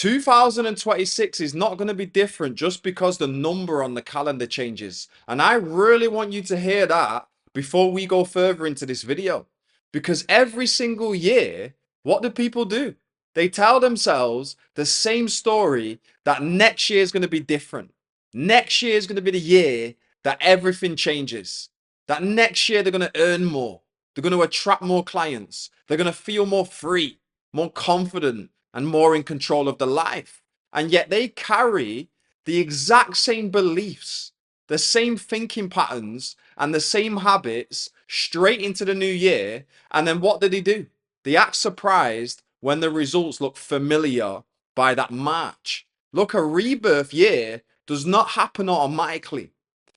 2026 is not going to be different just because the number on the calendar changes. And I really want you to hear that before we go further into this video. Because every single year, what do people do? They tell themselves the same story that next year is going to be different. Next year is going to be the year that everything changes. That next year they're going to earn more. They're going to attract more clients. They're going to feel more free, more confident, and more in control of their life. And yet they carry the exact same beliefs, the same thinking patterns, and the same habits straight into the new year. And then what do? They act surprised when the results look familiar by that March. Look, a rebirth year does not happen automatically.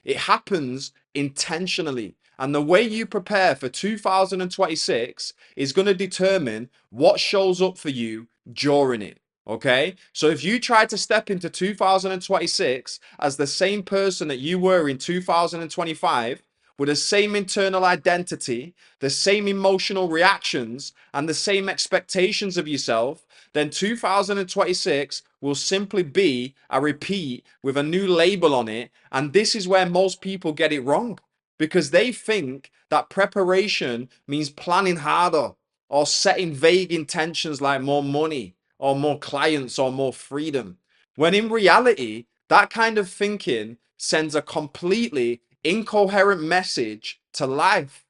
It happens intentionally. And the way you prepare for 2026 is going to determine what shows up for you during it. Okay. So if you try to step into 2026 as the same person that you were in 2025, with the same internal identity, the same emotional reactions, and the same expectations of yourself, then 2026 will simply be a repeat with a new label on it. And this is where most people get it wrong, because they think that preparation means planning harder or setting vague intentions like more money or more clients or more freedom. When in reality, that kind of thinking sends a completely incoherent message to life.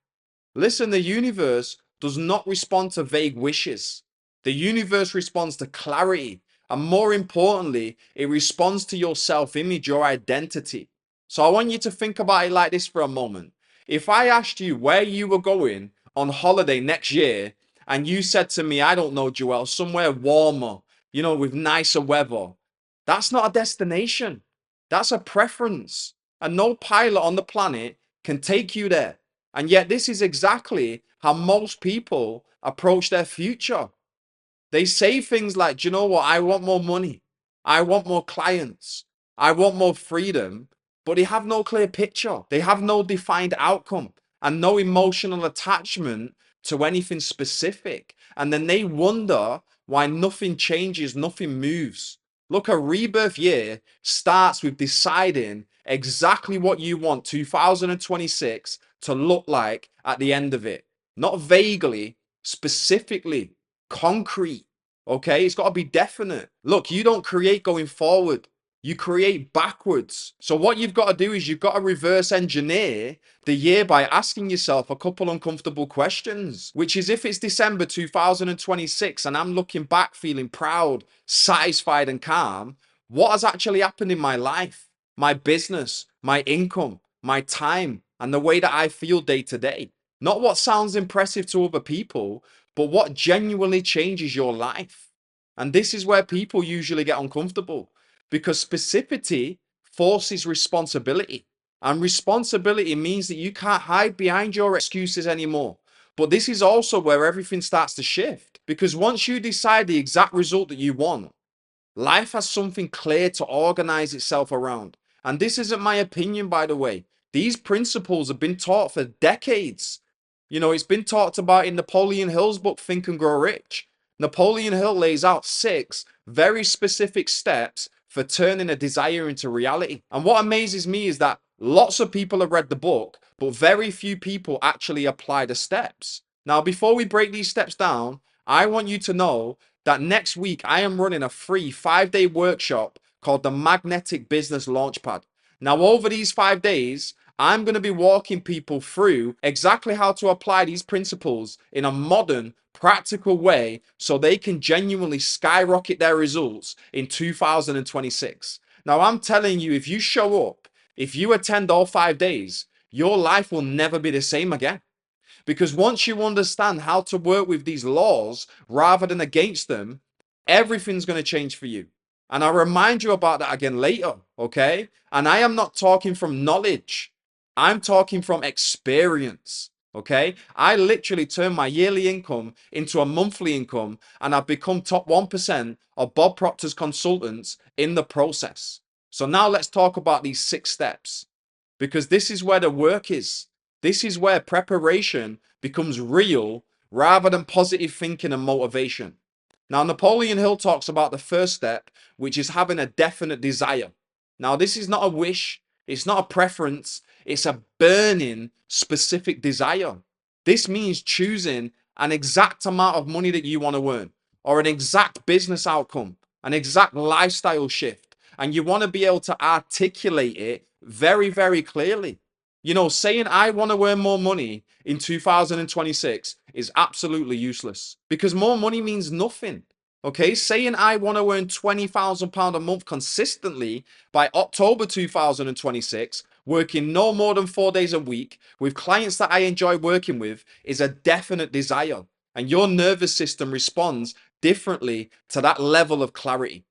Listen, the universe does not respond to vague wishes. The universe responds to clarity. And more importantly, it responds to your self-image, your identity. So I want you to think about it like this for a moment. If I asked you where you were going on holiday next year, and you said to me, I don't know, Joel, somewhere warmer, with nicer weather, that's not a destination. That's a preference. And no pilot on the planet can take you there. And yet, this is exactly how most people approach their future. They say things like, do you know what? I want more money. I want more clients. I want more freedom. But they have no clear picture. They have no defined outcome and no emotional attachment to anything specific. And then they wonder why nothing changes, nothing moves. Look, a rebirth year starts with deciding exactly what you want 2026 to look like at the end of it. Not vaguely, specifically, concrete. Okay, it's got to be definite. Look, you don't create going forward, you create backwards. So what you've got to do is you've got to reverse engineer the year by asking yourself a couple uncomfortable questions, which is, if it's December 2026 and I'm looking back feeling proud, satisfied, and calm, what has actually happened in my life, my business, my income, my time, and the way that I feel day to day? Not what sounds impressive to other people, but what genuinely changes your life. And this is where people usually get uncomfortable, because specificity forces responsibility. And responsibility means that you can't hide behind your excuses anymore. But this is also where everything starts to shift, because once you decide the exact result that you want, life has something clear to organize itself around. And this isn't my opinion, by the way. These principles have been taught for decades. It's been talked about in Napoleon Hill's book, Think and Grow Rich. Napoleon Hill lays out 6 very specific steps for turning a desire into reality. And what amazes me is that lots of people have read the book, but very few people actually apply the steps. Now, before we break these steps down, I want you to know that next week I am running a free 5-day workshop called the Magnetic Business Launchpad. Now, over these 5 days, I'm going to be walking people through exactly how to apply these principles in a modern, practical way so they can genuinely skyrocket their results in 2026. Now, I'm telling you, if you show up, if you attend all 5 days, your life will never be the same again. Because once you understand how to work with these laws rather than against them, everything's going to change for you. And I'll remind you about that again later, okay? And I am not talking from knowledge. I'm talking from experience, okay? I literally turned my yearly income into a monthly income, and I've become top 1% of Bob Proctor's consultants in the process. So now let's talk about these 6 steps, because this is where the work is. This is where preparation becomes real rather than positive thinking and motivation. Now, Napoleon Hill talks about the first step, which is having a definite desire. Now, this is not a wish, it's not a preference, it's a burning specific desire. This means choosing an exact amount of money that you want to earn, or an exact business outcome, an exact lifestyle shift. And you want to be able to articulate it very, very clearly. You know, saying I want to earn more money in 2026 is absolutely useless because more money means nothing. Okay, saying I want to earn £20,000 a month consistently by October 2026, working no more than 4 days a week with clients that I enjoy working with, is a definite desire. And your nervous system responds differently to that level of clarity.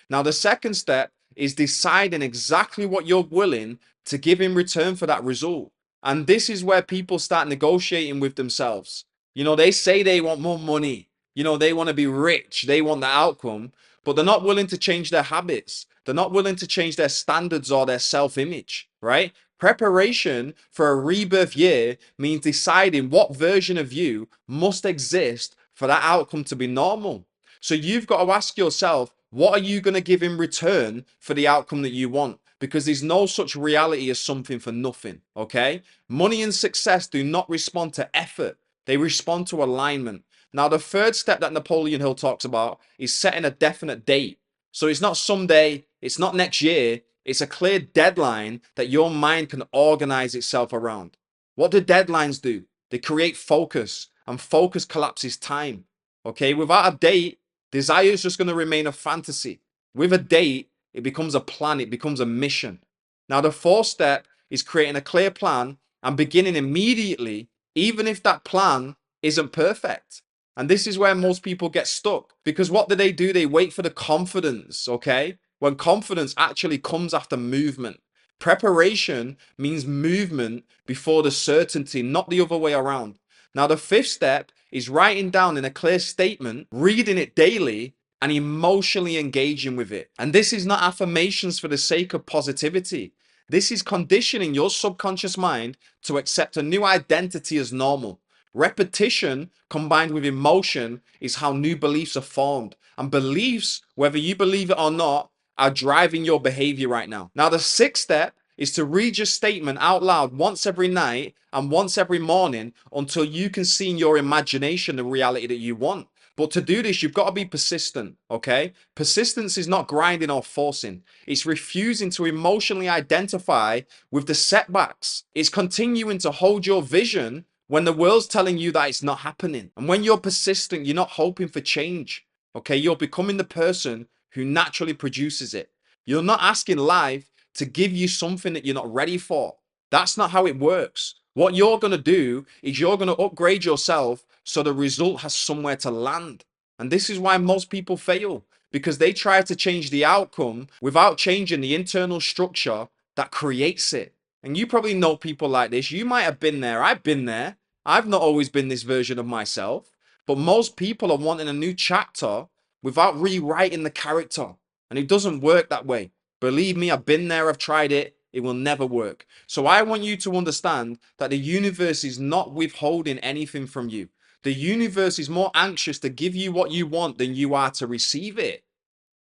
Now, the second step is deciding exactly what you're willing to give in return for that result. And this is where people start negotiating with themselves. You know, they say they want more money, you know, they want to be rich, they want the outcome, but they're not willing to change their habits. They're not willing to change their standards or their self image, right? Preparation for a rebirth year means deciding what version of you must exist for that outcome to be normal. So you've got to ask yourself, what are you going to give in return for the outcome that you want? Because there's no such reality as something for nothing, okay? Money and success do not respond to effort, they respond to alignment. Now, the third step that Napoleon Hill talks about is setting a definite date. So it's not someday, it's not next year, it's a clear deadline that your mind can organize itself around. What do deadlines do? They create focus, and focus collapses time. Okay, without a date, desire is just going to remain a fantasy. With a date, it becomes a plan, it becomes a mission. Now, the fourth step is creating a clear plan and beginning immediately, even if that plan isn't perfect. And this is where most people get stuck because what do? They wait for the confidence, okay? When confidence actually comes after movement. Preparation means movement before the certainty, not the other way around. Now, the fifth step is writing down in a clear statement, reading it daily, and emotionally engaging with it. And this is not affirmations for the sake of positivity. This is conditioning your subconscious mind to accept a new identity as normal. Repetition combined with emotion is how new beliefs are formed. And beliefs, whether you believe it or not, are driving your behavior right now. Now, the sixth step is to read your statement out loud once every night and once every morning until you can see in your imagination the reality that you want. But to do this, you've got to be persistent, okay? Persistence is not grinding or forcing. It's refusing to emotionally identify with the setbacks. It's continuing to hold your vision when the world's telling you that it's not happening. And when you're persistent, you're not hoping for change, okay? You're becoming the person who naturally produces it. You're not asking life to give you something that you're not ready for. That's not how it works. What you're going to do is you're going to upgrade yourself so the result has somewhere to land. And this is why most people fail, because they try to change the outcome without changing the internal structure that creates it. And you probably know people like this. You might have been there. I've been there. I've not always been this version of myself. But most people are wanting a new chapter without rewriting the character. And it doesn't work that way. Believe me, I've been there, I've tried it. It will never work. So I want you to understand that the universe is not withholding anything from you. The universe is more anxious to give you what you want than you are to receive it.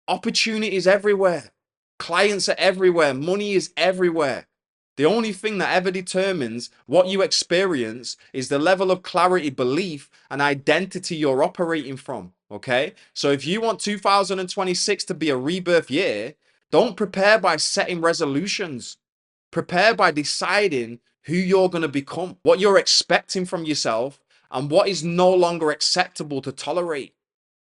Opportunities everywhere. Clients are everywhere. Money is everywhere. The only thing that ever determines what you experience is the level of clarity, belief, and identity you're operating from. Okay? So if you want 2026 to be a rebirth year, don't prepare by setting resolutions. Prepare by deciding who you're going to become, what you're expecting from yourself, and what is no longer acceptable to tolerate.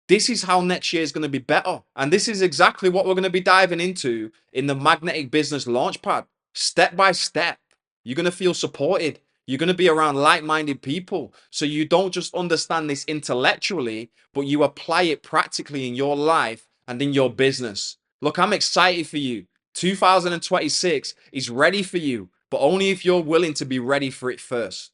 This is how next year is going to be better. And this is exactly what we're going to be diving into in the Magnetic Business Launchpad. Step by step, you're going to feel supported. You're going to be around like-minded people. So you don't just understand this intellectually, but you apply it practically in your life and in your business. Look, I'm excited for you. 2026 is ready for you, but only if you're willing to be ready for it first.